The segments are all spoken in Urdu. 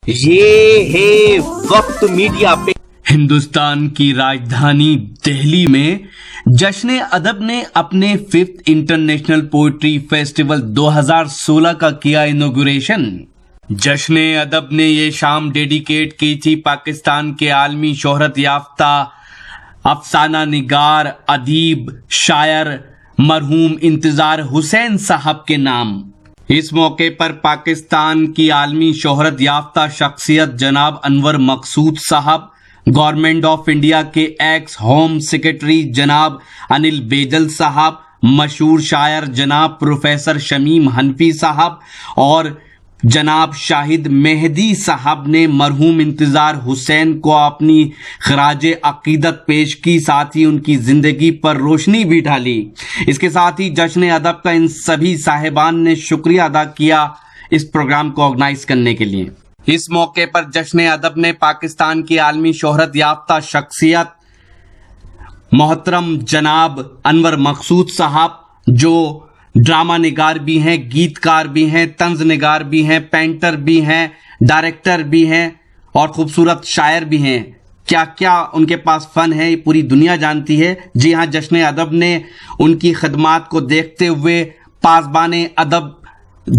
یہ ہے وقت میڈیا پہ۔ ہندوستان کی راجدھانی دہلی میں جشن ادب نے اپنے 5th انٹرنیشنل پوئٹری فیسٹیول 2016 کا کیا انوگریشن۔ جشن ادب نے یہ شام ڈیڈیکیٹ کی تھی پاکستان کے عالمی شہرت یافتہ افسانہ نگار، ادیب، شاعر مرحوم انتظار حسین صاحب کے نام۔ اس موقع پر پاکستان کی عالمی شہرت یافتہ شخصیت جناب انور مقصود صاحب، گورنمنٹ آف انڈیا کے ایکس ہوم سیکرٹری جناب انل بیجل صاحب، مشہور شاعر جناب پروفیسر شمیم حنفی صاحب اور جناب شاہد مہدی صاحب نے مرحوم انتظار حسین کو اپنی خراج عقیدت پیش کی، ساتھ ہی ان کی زندگی پر روشنی بھی ڈالی۔ اس کے ساتھ ہی جشن ادب کا ان سبھی صاحبان نے شکریہ ادا کیا اس پروگرام کو آرگنائز کرنے کے لیے۔ اس موقع پر جشن ادب نے پاکستان کی عالمی شہرت یافتہ شخصیت محترم جناب انور مقصود صاحب، جو ڈرامہ نگار بھی ہیں، گیت کار بھی ہیں، طنز نگار بھی ہیں، پینٹر بھی ہیں، ڈائریکٹر بھی ہیں اور خوبصورت شاعر بھی ہیں، کیا کیا ان کے پاس فن ہے، یہ پوری دنیا جانتی ہے۔ جی ہاں، جشن ادب نے ان کی خدمات کو دیکھتے ہوئے پاسبان ادب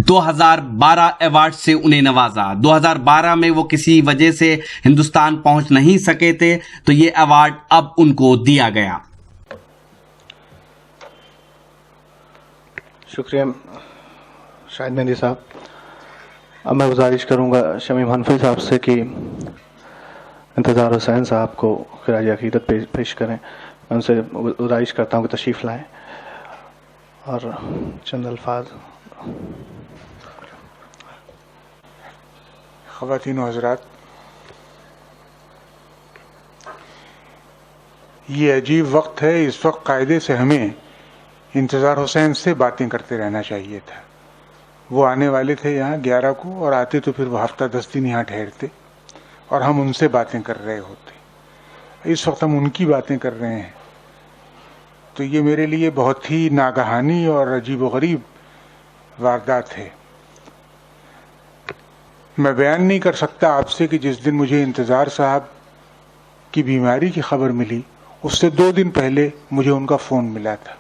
2012 ایوارڈ سے انہیں نوازا۔ 2012 میں وہ کسی وجہ سے ہندوستان پہنچ نہیں سکے تھے، تو یہ ایوارڈ اب ان کو دیا گیا۔ شکریہ شاہد مہدی صاحب۔ اب میں گزارش کروں گا شمیم حنفی صاحب سے کہ انتظار حسین صاحب کو خراج عقیدت پیش کریں۔ میں ان سے گزارش کرتا ہوں کہ تشریف لائیں اور چند الفاظ۔ خواتین و حضرات، یہ عجیب وقت ہے۔ اس وقت قاعدے سے ہمیں انتظار حسین سے باتیں کرتے رہنا چاہیے تھا۔ وہ آنے والے تھے یہاں 11 کو، اور آتے تو پھر وہ ہفتہ 10 دن یہاں ٹھہرتے اور ہم ان سے باتیں کر رہے ہوتے۔ اس وقت ہم ان کی باتیں کر رہے ہیں، تو یہ میرے لیے بہت ہی ناگہانی اور عجیب و غریب واردات ہے۔ میں بیان نہیں کر سکتا آپ سے کہ جس دن مجھے انتظار صاحب کی بیماری کی خبر ملی، اس سے 2 دن پہلے مجھے ان کا فون ملا تھا،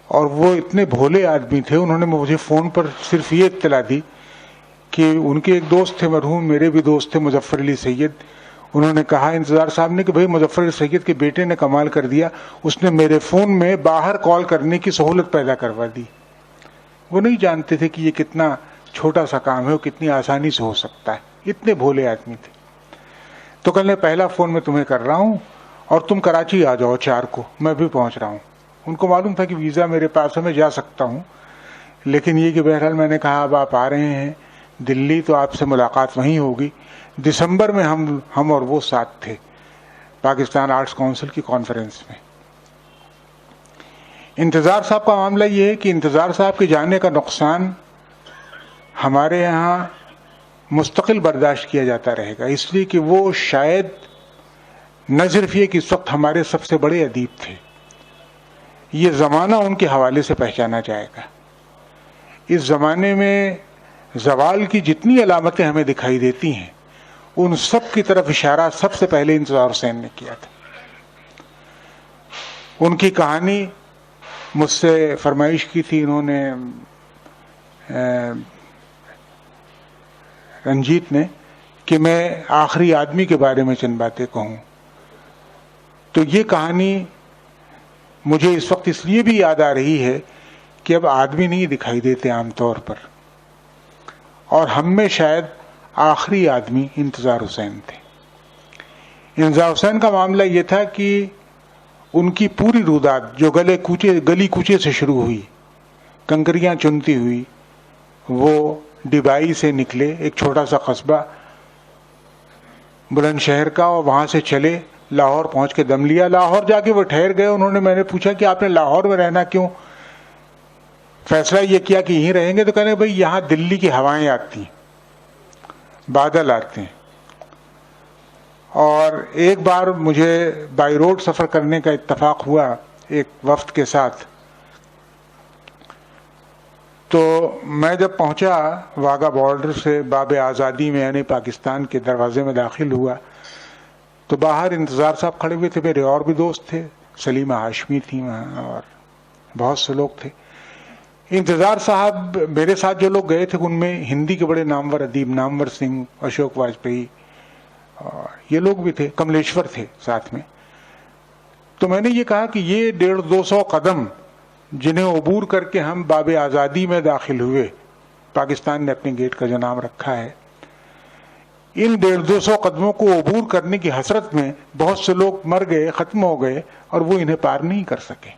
اور وہ اتنے بھولے آدمی تھے، انہوں نے مجھے فون پر صرف یہ اطلاع دی کہ ان کے ایک دوست تھے مرحوم، میرے بھی دوست تھے مظفر علی سید، انہوں نے کہا انتظار صاحب نے کہ بھائی مظفر علی سید کے بیٹے نے کمال کر دیا، اس نے میرے فون میں باہر کال کرنے کی سہولت پیدا کروا دی۔ وہ نہیں جانتے تھے کہ یہ کتنا چھوٹا سا کام ہے اور کتنی آسانی سے ہو سکتا ہے، اتنے بھولے آدمی تھے۔ تو کل نے پہلا فون میں تمہیں کر رہا ہوں اور تم کراچی آ جاؤ 4 کو، میں بھی پہنچ رہا ہوں۔ ان کو معلوم تھا کہ ویزا میرے پاس ہے، میں جا سکتا ہوں، لیکن یہ کہ بہرحال میں نے کہا اب آپ آ رہے ہیں دلی تو آپ سے ملاقات وہیں ہوگی۔ دسمبر میں ہم اور وہ ساتھ تھے پاکستان آرٹس کونسل کی کانفرنس میں۔ انتظار صاحب کا معاملہ یہ ہے کہ انتظار صاحب کے جانے کا نقصان ہمارے یہاں مستقل برداشت کیا جاتا رہے گا، اس لیے کہ وہ شاید نہ صرف یہ کہ اس وقت ہمارے سب سے بڑے ادیب تھے، یہ زمانہ ان کے حوالے سے پہچانا جائے گا۔ اس زمانے میں زوال کی جتنی علامتیں ہمیں دکھائی دیتی ہیں، ان سب کی طرف اشارہ سب سے پہلے انتظار حسین نے کیا تھا۔ ان کی کہانی مجھ سے فرمائش کی تھی انہوں نے، رنجیت نے، کہ میں آخری آدمی کے بارے میں چند باتیں کہوں۔ تو یہ کہانی مجھے اس وقت اس لیے بھی یاد آ رہی ہے کہ اب آدمی نہیں دکھائی دیتے عام طور پر، اور ہم میں شاید آخری آدمی انتظار حسین تھے۔ انتظار حسین کا معاملہ یہ تھا کہ ان کی پوری روداد جو گلی کوچے سے شروع ہوئی، کنکریاں چنتی ہوئی، وہ ڈبائی سے نکلے، ایک چھوٹا سا قصبہ بلند شہر کا، اور وہاں سے چلے لاہور پہنچ کے دم لیا۔ لاہور جا کے وہ ٹھہر گئے۔ میں نے پوچھا کہ آپ نے لاہور میں رہنا کیوں، فیصلہ یہ کیا کہ یہیں رہیں گے؟ تو کہنے بھائی یہاں دلی کی ہوائیں آتی ہیں، بادل آتے ہیں، اور ایک بار مجھے بائی روڈ سفر کرنے کا اتفاق ہوا ایک وفد کے ساتھ، تو میں جب پہنچا واگا بارڈر سے باب آزادی میں یعنی پاکستان کے دروازے میں داخل ہوا تو باہر انتظار صاحب کھڑے ہوئے تھے، میرے اور بھی دوست تھے، سلیمہ ہاشمی تھی وہاں اور بہت سے لوگ تھے. انتظار صاحب میرے ساتھ جو لوگ گئے تھے ان میں ہندی کے بڑے نامور ادیب نامور سنگھ، اشوک واجپئی اور یہ لوگ بھی تھے، کملیشور تھے ساتھ میں. تو میں نے یہ کہا کہ یہ 150-200 قدم جنہیں عبور کر کے ہم باب آزادی میں داخل ہوئے، پاکستان نے اپنے گیٹ کا جو نام رکھا ہے، ان 150-200 قدموں کو عبور کرنے کی حسرت میں بہت سے لوگ مر گئے، ختم ہو گئے اور وہ انہیں پار نہیں کر سکے.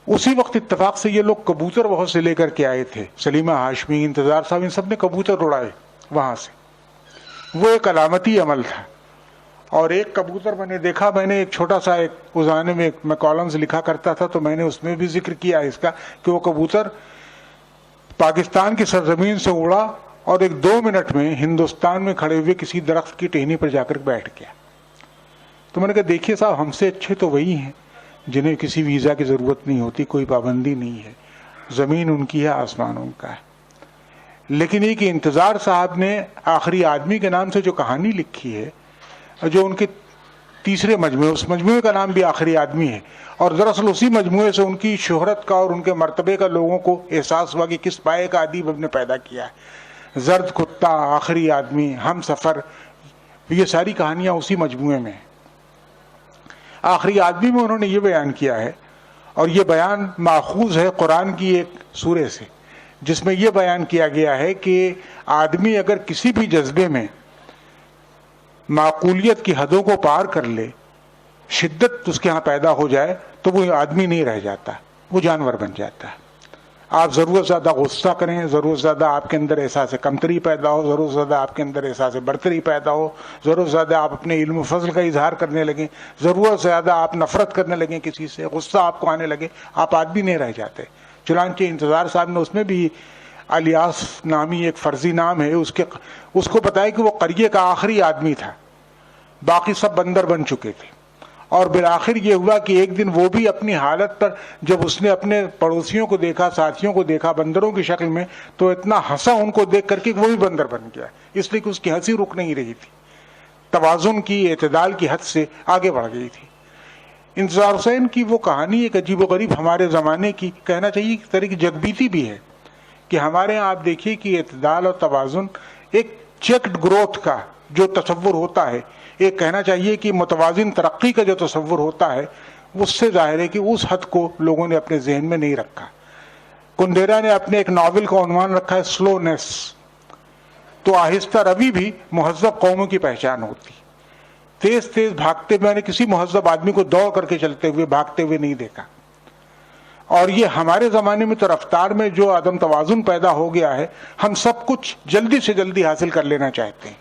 اسی وقت اتفاق سے یہ لوگ کبوتر بہت سے لے کر کے آئے تھے، سلیمہ ہاشمی، انتظار صاحب، ان سب نے کبوتر اڑائے وہاں سے. وہ ایک علامتی عمل تھا. اور ایک کبوتر میں نے دیکھا، میں نے ایک چھوٹا سا ایک روزانے میں میں کالمز لکھا کرتا تھا تو میں نے اس میں بھی ذکر کیا اس کا کہ وہ کبوتر پاکستان کی سرزمین سے اڑا اور ایک 2 منٹ میں ہندوستان میں کھڑے ہوئے کسی درخت کی ٹہنی پر جا کر بیٹھ گیا. تو میں نے کہا دیکھیے صاحب، ہم سے اچھے تو وہی ہیں جنہیں کسی ویزا کی ضرورت نہیں ہوتی، کوئی پابندی نہیں ہے، زمین ان کی ہے، آسمان ان کا ہے. لیکن یہ کہ انتظار صاحب نے آخری آدمی کے نام سے جو کہانی لکھی ہے، جو ان کے تیسرے مجموعے، اس مجموعے کا نام بھی آخری آدمی ہے، اور دراصل اسی مجموعے سے ان کی شہرت کا اور ان کے مرتبے کا لوگوں کو احساس ہوا کہ کس پائے کا ادیب ہم نے پیدا کیا ہے. زرد کتا، آخری آدمی، ہم سفر، یہ ساری کہانیاں اسی مجموعے میں ہیں. آخری آدمی میں انہوں نے یہ بیان کیا ہے، اور یہ بیان ماخوذ ہے قرآن کی ایک سورے سے، جس میں یہ بیان کیا گیا ہے کہ آدمی اگر کسی بھی جذبے میں معقولیت کی حدوں کو پار کر لے، شدت اس کے ہاں پیدا ہو جائے تو وہ آدمی نہیں رہ جاتا، وہ جانور بن جاتا ہے. آپ ضرورت زیادہ غصہ کریں، ضرورت زیادہ آپ کے اندر احساس کمتری پیدا ہو، ضرورت زیادہ آپ کے اندر احساس برتری پیدا ہو، ضرورت زیادہ آپ اپنے علم و فضل کا اظہار کرنے لگیں، ضرورت زیادہ آپ نفرت کرنے لگیں کسی سے، غصہ آپ کو آنے لگے، آپ آدمی نہیں رہ جاتے. چنانچہ انتظار صاحب نے اس میں بھی الیاس نامی ایک فرضی نام ہے، اس کو بتایا کہ وہ قریے کا آخری آدمی تھا، باقی سب بندر بن چکے تھے. اور بالآخر یہ ہوا کہ ایک دن وہ بھی اپنی حالت پر جب اس نے اپنے پڑوسیوں کو دیکھا، ساتھیوں کو دیکھا بندروں کی شکل میں، تو اتنا ہنسا ان کو دیکھ کر کے وہ بھی بندر بن گیا، اس لیے کہ اس کی ہنسی رک نہیں رہی تھی، توازن کی، اعتدال کی حد سے آگے بڑھ گئی تھی. انتظار حسین کی وہ کہانی ایک عجیب و غریب ہمارے زمانے کی، کہنا چاہیے ایک طرح کی جگ بیتی بھی ہے، کہ ہمارے ہاں آپ دیکھیے کہ اعتدال اور توازن ایک چیکڈ گروتھ کا جو تصور ہوتا ہے، ایک کہنا چاہیے کہ متوازن ترقی کا جو تصور ہوتا ہے، اس سے ظاہر ہے کہ اس حد کو لوگوں نے اپنے ذہن میں نہیں رکھا. کندیرا نے اپنے ایک ناول کا عنوان رکھا ہے سلونیس. تو آہستہ روی بھی مہذب قوموں کی پہچان ہوتی. تیز تیز بھاگتے، میں نے کسی مہذب آدمی کو دوڑ کر کے چلتے ہوئے بھاگتے ہوئے نہیں دیکھا. اور یہ ہمارے زمانے میں تو رفتار میں جو عدم توازن پیدا ہو گیا ہے، ہم سب کچھ جلدی سے جلدی حاصل کر لینا چاہتے ہیں،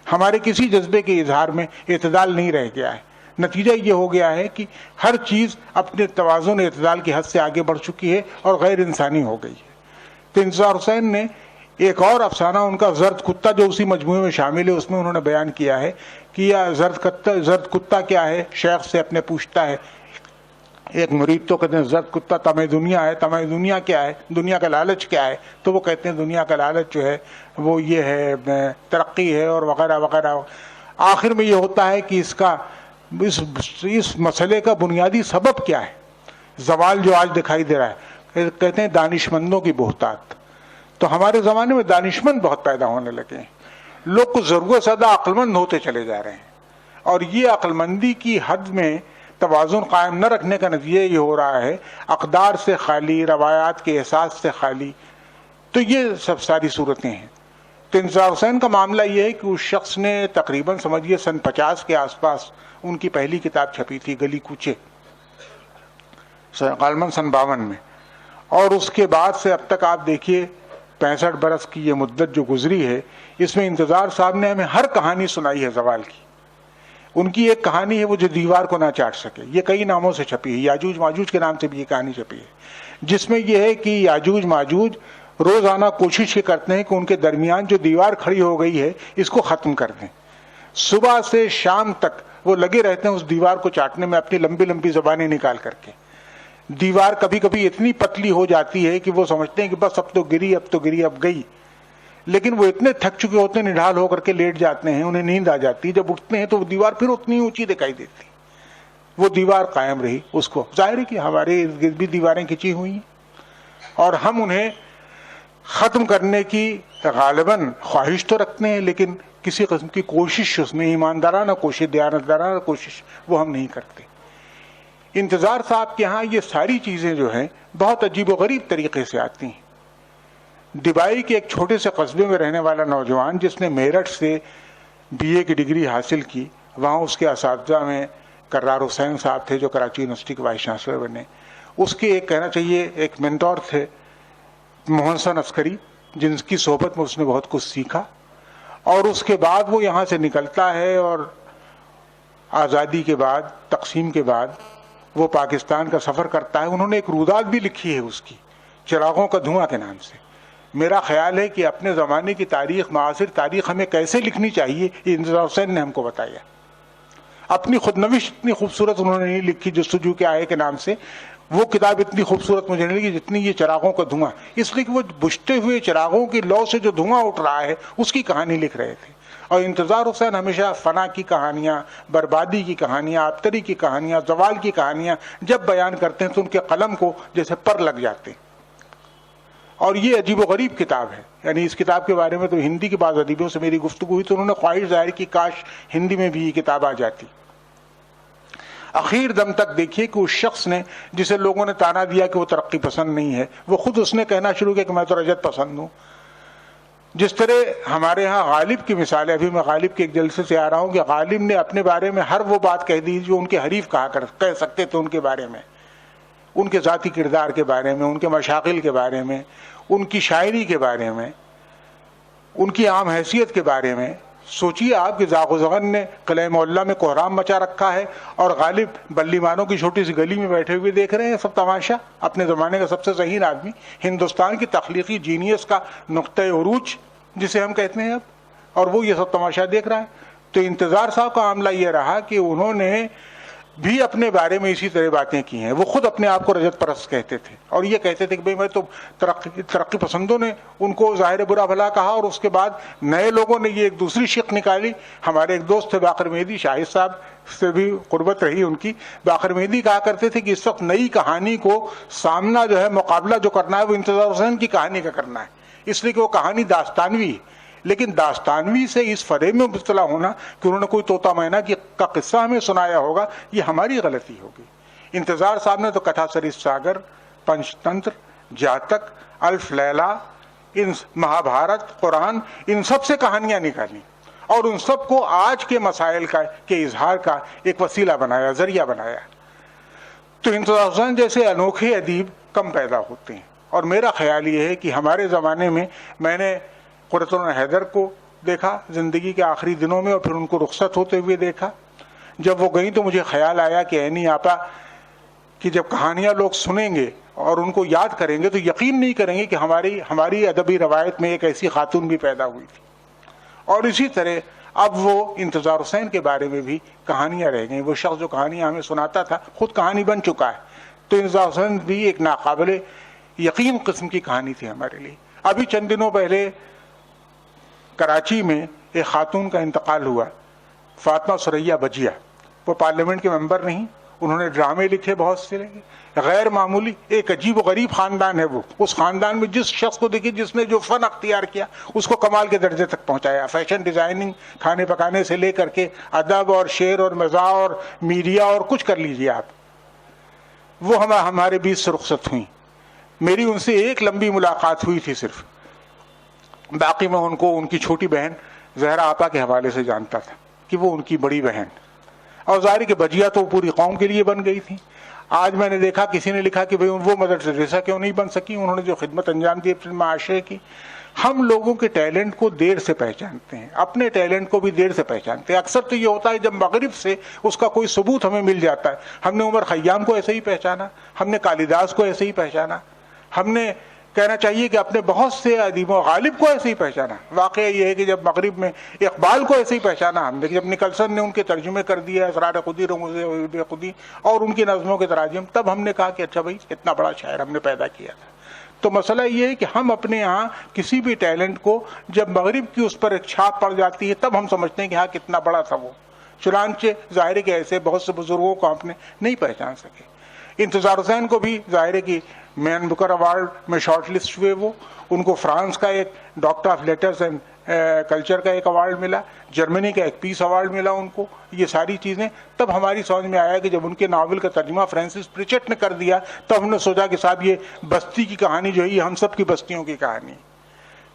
ہمارے کسی جذبے کے اظہار میں اعتدال نہیں رہ گیا ہے. نتیجہ یہ ہو گیا ہے کہ ہر چیز اپنے توازن اعتدال کی حد سے آگے بڑھ چکی ہے اور غیر انسانی ہو گئی ہے. تو انتظار حسین نے ایک اور افسانہ ان کا زرد کتا جو اسی مجموعے میں شامل ہے، اس میں انہوں نے بیان کیا ہے کہ یہ زرد کتا کیا ہے. شیخ سے اپنے پوچھتا ہے ایک مرید، تو کہتے ہیں زرد کتا طمع دنیا ہے. طمع دنیا کیا ہے؟ دنیا کا لالچ کیا ہے؟ تو وہ کہتے ہیں دنیا کا لالچ جو ہے وہ یہ ہے، ترقی ہے اور وغیرہ وغیرہ. آخر میں یہ ہوتا ہے کہ اس مسئلے کا بنیادی سبب کیا ہے؟ زوال جو آج دکھائی دے رہا ہے، کہتے ہیں دانشمندوں کی بہتات. تو ہمارے زمانے میں دانشمند بہت پیدا ہونے لگے ہیں، لوگ کو ضرورت زیادہ عقل مند ہوتے چلے جا رہے ہیں، اور یہ عقل مندی کی حد میں توازن قائم نہ رکھنے کا نتیجہ یہ ہو رہا ہے اقدار سے خالی، روایات کے احساس سے خالی. تو یہ سب ساری صورتیں ہیں. تو انتظار حسین کا معاملہ یہ ہے کہ اس شخص نے تقریباً سمجھیے سن 50 کے آس پاس ان کی پہلی کتاب چھپی تھی، گلی کوچے، غالباً سن 52 میں. اور اس کے بعد سے اب تک آپ دیکھیے 65 برس کی یہ مدت جو گزری ہے، اس میں انتظار صاحب نے ہمیں ہر کہانی سنائی ہے زوال کی. ان کی ایک کہانی ہے وہ جو دیوار کو نہ چاٹ سکے، یہ کئی ناموں سے چھپی ہے. یاجوج ماجوج کے نام سے بھی یہ کہانی چھپی ہے، جس میں یہ ہے کہ یاجوج ماجوج روزانہ کوشش یہ کرتے ہیں کہ ان کے درمیان جو دیوار کھڑی ہو گئی ہے اس کو ختم کر دیں. صبح سے شام تک وہ لگے رہتے ہیں اس دیوار کو چاٹنے میں، اپنی لمبی لمبی زبانیں نکال کر کے. دیوار کبھی کبھی اتنی پتلی ہو جاتی ہے کہ وہ سمجھتے ہیں کہ بس اب تو گری اب گئی، لیکن وہ اتنے تھک چکے ہوتے ہیں، نڈھال ہو کر کے لیٹ جاتے ہیں، انہیں نیند آ جاتی ہے، جب اٹھتے ہیں تو وہ دیوار پھر اتنی اونچی دکھائی دیتی، وہ دیوار قائم رہی. اس کو ظاہر ہے کہ ہمارے ارد گرد بھی دیواریں کھچی ہوئی ہیں اور ہم انہیں ختم کرنے کی غالباً خواہش تو رکھتے ہیں، لیکن کسی قسم کی کوشش، اس میں ایماندارانہ کوشش، دیانتدارانہ کوشش وہ ہم نہیں کرتے. انتظار صاحب کے ہاں یہ ساری چیزیں جو ہیں بہت عجیب و غریب طریقے سے آتی ہیں. دبائی کے ایک چھوٹے سے قصبے میں رہنے والا نوجوان جس نے میرٹھ سے BA کی ڈگری حاصل کی، وہاں اس کے اساتذہ میں کرار حسین صاحب تھے جو کراچی یونیورسٹی کے وائس چانسلر بنے. اس کے ایک کہنا چاہیے ایک مینٹور تھے محسن عسکری، جن کی صحبت میں اس نے بہت کچھ سیکھا. اور اس کے بعد وہ یہاں سے نکلتا ہے اور آزادی کے بعد، تقسیم کے بعد وہ پاکستان کا سفر کرتا ہے. انہوں نے ایک روداد بھی لکھی ہے اس کی، چراغوں کا دھواں کے نام سے. میرا خیال ہے کہ اپنے زمانے کی تاریخ، معاصر تاریخ ہمیں کیسے لکھنی چاہیے یہ انتظار حسین نے ہم کو بتایا. اپنی خود نوشت اتنی خوبصورت انہوں نے نہیں لکھی جستجو کے آئے کے نام سے. وہ کتاب اتنی خوبصورت مجھے نہیں لگی جتنی یہ چراغوں کا دھواں، اس لیے کہ وہ بجھتے ہوئے چراغوں کی لو سے جو دھواں اٹھ رہا ہے اس کی کہانی لکھ رہے تھے. اور انتظار حسین ہمیشہ فنا کی کہانیاں، بربادی کی کہانیاں، آبتری کی کہانیاں، زوال کی کہانیاں جب بیان کرتے ہیں تو ان کے قلم کو جیسے پر لگ جاتے ہیں. اور یہ عجیب و غریب کتاب ہے. یعنی اس کتاب کے بارے میں تو ہندی کے بعض ادیبوں سے میری گفتگو ہوئی تو انہوں نے خواہش ظاہر کی کاش ہندی میں بھی یہ کتاب آ جاتی. اخیر دم تک دیکھیے کہ اس شخص نے جسے لوگوں نے تانا دیا کہ وہ ترقی پسند نہیں ہے، وہ خود اس نے کہنا شروع کیا کہ میں تو رجت پسند ہوں. جس طرح ہمارے ہاں غالب کی مثال ہے، ابھی میں غالب کے ایک جلسے سے آ رہا ہوں کہ غالب نے اپنے بارے میں ہر وہ بات کہہ دی جو ان کے حریف کہہ سکتے تھے ان کے بارے میں، ان کے ذاتی کردار کے بارے میں، ان کے مشاغل کے بارے میں، ان کی شاعری کے بارے میں، ان کی عام حیثیت کے بارے میں. سوچیے آپ کہ زاغ و زغن نے قلعہ معلیٰ میں کوہرام مچا رکھا ہے اور غالب بلی مانوں کی چھوٹی سی گلی میں بیٹھے ہوئے دیکھ رہے ہیں سب تماشا. اپنے زمانے کا سب سے ذہین آدمی، ہندوستان کی تخلیقی جینیس کا نقطۂ عروج جسے ہم کہتے ہیں اب، اور وہ یہ سب تماشا دیکھ رہا ہے. تو انتظار صاحب کا معاملہ یہ رہا کہ انہوں نے بھی اپنے بارے میں اسی طرح باتیں کی ہیں. وہ خود اپنے آپ کو رجت پرست کہتے تھے اور یہ کہتے تھے کہ بھئی میں تو ترقی پسندوں نے ان کو ظاہر برا بھلا کہا، اور اس کے بعد نئے لوگوں نے یہ ایک دوسری شق نکالی. ہمارے ایک دوست تھے باقر مہدی، شاہد صاحب سے بھی قربت رہی ان کی. باقر مہدی کہا کرتے تھے کہ اس وقت نئی کہانی کو سامنا جو ہے، مقابلہ جو کرنا ہے وہ انتظار حسین کی کہانی کا کرنا ہے، اس لیے کہ وہ کہانی داستانوی ہے. لیکن داستانوی سے اس فریب میں مبتلا ہونا کہ انہوں نے کوئی طوطا مینا کا قصہ ہمیں سنایا ہوگا، یہ ہماری غلطی ہوگی. انتظار صاحب نے تو کتھا سریس ساگر، پنچ تنتر، جاتک، الف لیلا، ان مہابھارت، قرآن، ان سب سے کہانیاں نکالی اور ان سب کو آج کے مسائل کے اظہار کا ایک وسیلہ بنایا، ذریعہ بنایا. تو انتظار حسین جیسے انوکھے ادیب کم پیدا ہوتے ہیں. اور میرا خیال یہ ہے کہ ہمارے زمانے میں نے قرۃ العین حیدر کو دیکھا زندگی کے آخری دنوں میں اور پھر ان کو رخصت ہوتے ہوئے دیکھا. جب وہ گئیں تو مجھے خیال آیا کہ عینی آپا کہ جب کہانیاں لوگ سنیں گے اور ان کو یاد کریں گے تو یقین نہیں کریں گے کہ ہماری ادبی روایت میں ایک ایسی خاتون بھی پیدا ہوئی تھی. اور اسی طرح اب وہ انتظار حسین کے بارے میں بھی کہانیاں رہ گئیں. وہ شخص جو کہانیاں ہمیں سناتا تھا خود کہانی بن چکا ہے. تو انتظار حسین بھی ایک ناقابل یقین قسم کی کہانی تھی ہمارے لیے. ابھی چند دنوں پہلے کراچی میں ایک خاتون کا انتقال ہوا، فاطمہ ثریا بجیا. وہ پارلیمنٹ کے ممبر نہیں، انہوں نے ڈرامے لکھے بہت سے، غیر معمولی ایک عجیب و غریب خاندان ہے وہ. اس خاندان میں جس شخص کو دیکھیے جس نے جو فن اختیار کیا اس کو کمال کے درجے تک پہنچایا. فیشن ڈیزائننگ، کھانے پکانے سے لے کر کے ادب اور شعر اور مزاح اور میڈیا اور کچھ کر لیجیے آپ. وہ ہمارے بیچ سے رخصت ہوئیں. میری ان سے ایک لمبی ملاقات ہوئی تھی صرف، باقی میں ان کو ان کی چھوٹی بہن زہرا آپا کے حوالے سے جانتا تھا کہ وہ ان کی بڑی بہن. اور ظاہر کہ بجیا تو پوری قوم کے لیے بن گئی تھی. آج میں نے دیکھا کسی نے لکھا کہ بھئی وہ مدر ٹریسا کیوں نہیں بن سکی، انہوں نے جو خدمت انجام دی اپنے معاشرے کی. ہم لوگوں کے ٹیلنٹ کو دیر سے پہچانتے ہیں، اپنے ٹیلنٹ کو بھی دیر سے پہچانتے ہیں. اکثر تو یہ ہوتا ہے جب مغرب سے اس کا کوئی ثبوت ہمیں مل جاتا ہے. ہم نے عمر خیام کو ایسے ہی پہچانا، ہم نے کالیداس کو ایسے ہی پہچانا، ہم نے کہنا چاہیے کہ اپنے بہت سے ادیبوں، غالب کو ایسے ہی پہچانا. واقعہ یہ ہے کہ جب مغرب میں اقبال کو ایسے ہی پہچانا ہم نے، جب نکلسن نے ان کے ترجمے کر دیا اسرار خودی رموز بے خودی اور ان کی نظموں کے تراجم، تب ہم نے کہا کہ اچھا بھائی اتنا بڑا شاعر ہم نے پیدا کیا تھا. تو مسئلہ یہ ہے کہ ہم اپنے یہاں کسی بھی ٹیلنٹ کو جب مغرب کی اس پر ایک چھاپ پڑ جاتی ہے تب ہم سمجھتے ہیں کہ ہاں کتنا بڑا تھا وہ. چنانچہ ظاہر ہے کہ ایسے بہت سے بزرگوں کو ہم نے نہیں پہچان سکے. انتظار حسین کو بھی ظاہر ہے کہ مین بکر ایوارڈ میں شارٹ لسٹ ہوئے، وہ ان کو فرانس کا ایک doctor of letters and culture کا ایک ایوارڈ ملا، جرمنی کا ایک پیس ایوارڈ ملا ان کو. یہ ساری چیزیں تب ہماری سمجھ میں آیا کہ جب ان کے ناول کا ترجمہ فرانسس پریچٹ نے کر دیا تب ہم نے سوچا کہ صاحب یہ بستی کی کہانی جو ہے یہ ہم سب کی بستیوں کی کہانی.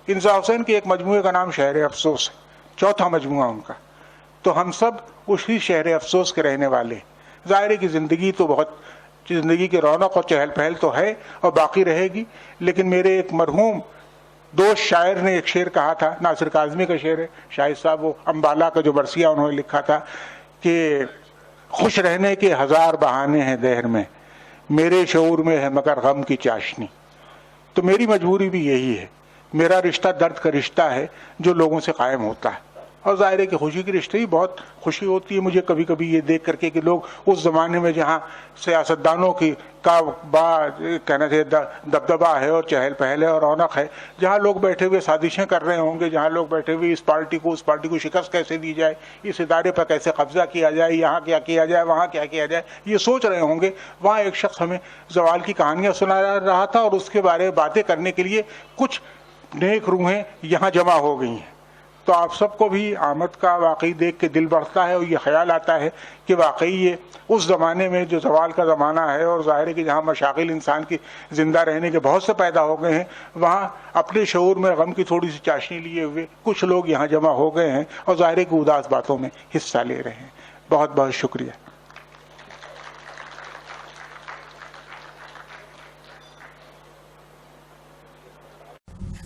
انتظار حسین کے ایک مجموعے کا نام شہر افسوس ہے، چوتھا مجموعہ ان کا. تو ہم سب اسی شہر افسوس کے رہنے والے. ظاہر ہے کہ زندگی تو بہت، زندگی کی رونق اور چہل پہل تو ہے اور باقی رہے گی، لیکن میرے ایک مرحوم دوست شاعر نے ایک شعر کہا تھا، ناصر کاظمی کا شعر ہے، شاہد صاحب وہ امبالہ کا جو برسیہ انہوں نے لکھا تھا کہ خوش رہنے کے ہزار بہانے ہیں دہر میں، میرے شعور میں ہے مگر غم کی چاشنی. تو میری مجبوری بھی یہی ہے، میرا رشتہ درد کا رشتہ ہے جو لوگوں سے قائم ہوتا ہے. اور ظاہر ہے کہ خوشی کے رشتے ہی بہت خوشی ہوتی ہے مجھے کبھی کبھی یہ دیکھ کر کے کہ لوگ اس زمانے میں جہاں سیاستدانوں کی کا کہنا چاہیے دبدبا ہے اور چہل پہل ہے اور رونق ہے، جہاں لوگ بیٹھے ہوئے سازشیں کر رہے ہوں گے، جہاں لوگ بیٹھے ہوئے اس پارٹی کو شکست کیسے دی جائے، اس ادارے پر کیسے قبضہ کیا جائے، یہاں کیا کیا جائے، وہاں کیا کیا جائے، یہ سوچ رہے ہوں گے، وہاں ایک شخص ہمیں زوال کی کہانیاں سنا رہا تھا اور اس کے بارے میں باتیں کرنے کے لیے کچھ نیک روحیں یہاں جمع ہو گئی ہیں. تو آپ سب کو بھی آمد کا واقعی دیکھ کے دل بڑھتا ہے اور یہ خیال آتا ہے کہ واقعی یہ اس زمانے میں جو زوال کا زمانہ ہے اور ظاہر ہے کہ جہاں مشاغل انسان کی زندہ رہنے کے بہت سے پیدا ہو گئے ہیں، وہاں اپنے شعور میں غم کی تھوڑی سی چاشنی لیے ہوئے کچھ لوگ یہاں جمع ہو گئے ہیں اور ظاہر ہے کہ اداس باتوں میں حصہ لے رہے ہیں. بہت بہت شکریہ.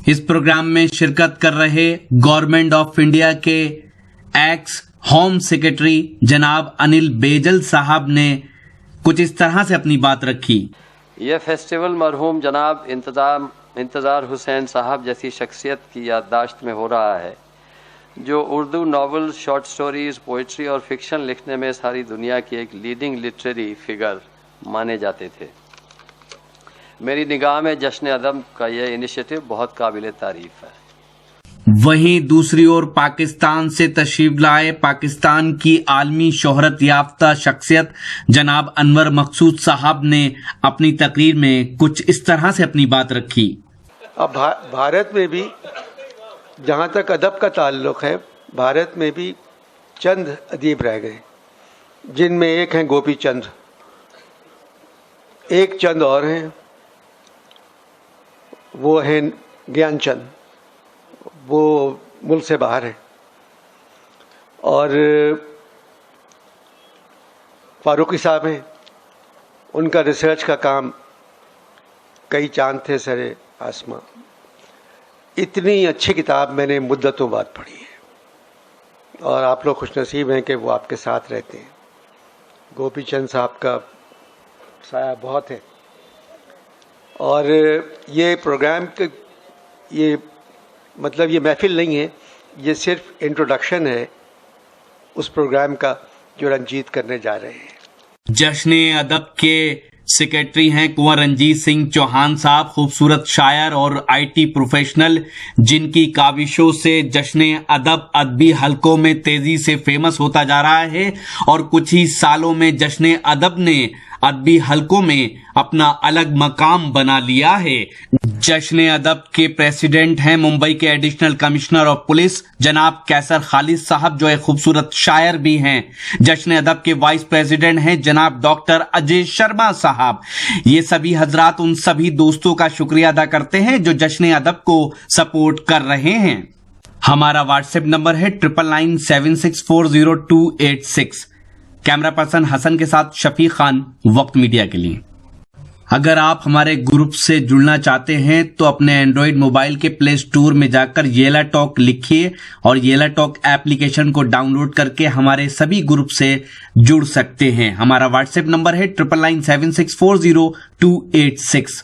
اس پروگرام میں شرکت کر رہے گورنمنٹ آف انڈیا کے ایکس ہوم سیکرٹری جناب انل بیجل صاحب نے کچھ اس طرح سے اپنی بات رکھی. یہ فیسٹیول مرحوم جناب انتظار حسین صاحب جیسی شخصیت کی یادداشت میں ہو رہا ہے جو Urdu novel, short stories, poetry اور فکشن لکھنے میں ساری دنیا کی ایک لیڈنگ لٹریری فگر مانے جاتے تھے. میری نگاہ میں جشن ادب کا یہ انیشیٹو بہت قابل تعریف ہے. وہیں دوسری اور پاکستان سے تشریف لائے پاکستان کی عالمی شہرت یافتہ شخصیت جناب انور مقصود صاحب نے اپنی تقریر میں کچھ اس طرح سے اپنی بات رکھی. اب بھارت میں بھی جہاں تک ادب کا تعلق ہے، بھارت میں بھی چند ادیب رہ گئے جن میں ایک ہیں گوپی چند، ایک چند اور ہیں وہ ہیں گیان چند، وہ ملک سے باہر ہیں، اور فاروقی صاحب ہیں، ان کا ریسرچ کا کام کئی چاند تھے سرے آسماں. اتنی اچھی کتاب میں نے مدتوں بعد پڑھی ہے اور آپ لوگ خوش نصیب ہیں کہ وہ آپ کے ساتھ رہتے ہیں. گوپی چند صاحب کا سایہ بہت ہے. اور یہ پروگرام کے یہ مطلب یہ محفل نہیں ہے، یہ صرف انٹروڈکشن ہے اس پروگرام کا جو رنجیت کرنے جا رہے ہیں. جشن ادب کے سیکرٹری ہیں کنور رنجیت سنگھ چوہان صاحب، خوبصورت شاعر اور آئی ٹی پروفیشنل جن کی کاوشوں سے جشن ادب ادبی حلقوں میں تیزی سے فیمس ہوتا جا رہا ہے اور کچھ ہی سالوں میں جشن ادب نے ادبی حلقوں میں اپنا الگ مقام بنا لیا ہے. جشن ادب کے پریزیڈنٹ ہیں ممبئی کے ایڈیشنل کمشنر آف پولیس جناب کیسر خالد صاحب جو ایک خوبصورت شاعر بھی ہیں. جشن ادب کے وائس پریزیڈنٹ ہیں جناب ڈاکٹر اجے شرما صاحب. یہ سبھی حضرات ان سبھی دوستوں کا شکریہ ادا کرتے ہیں جو جشن ادب کو سپورٹ کر رہے ہیں. ہمارا واٹس ایپ نمبر ہے 9997640286. کیمرہ پرسن حسن کے ساتھ شفیق خان، وقت میڈیا کے لیے. اگر آپ ہمارے گروپ سے جڑنا چاہتے ہیں تو اپنے اینڈرائیڈ موبائل کے پلے اسٹور میں جا کر یلا ٹاک لکھیے اور یلا ٹاک ایپلیکیشن کو ڈاؤن لوڈ کر کے ہمارے سبھی گروپ سے جڑ سکتے ہیں. ہمارا واٹس ایپ نمبر ہے 9997640286.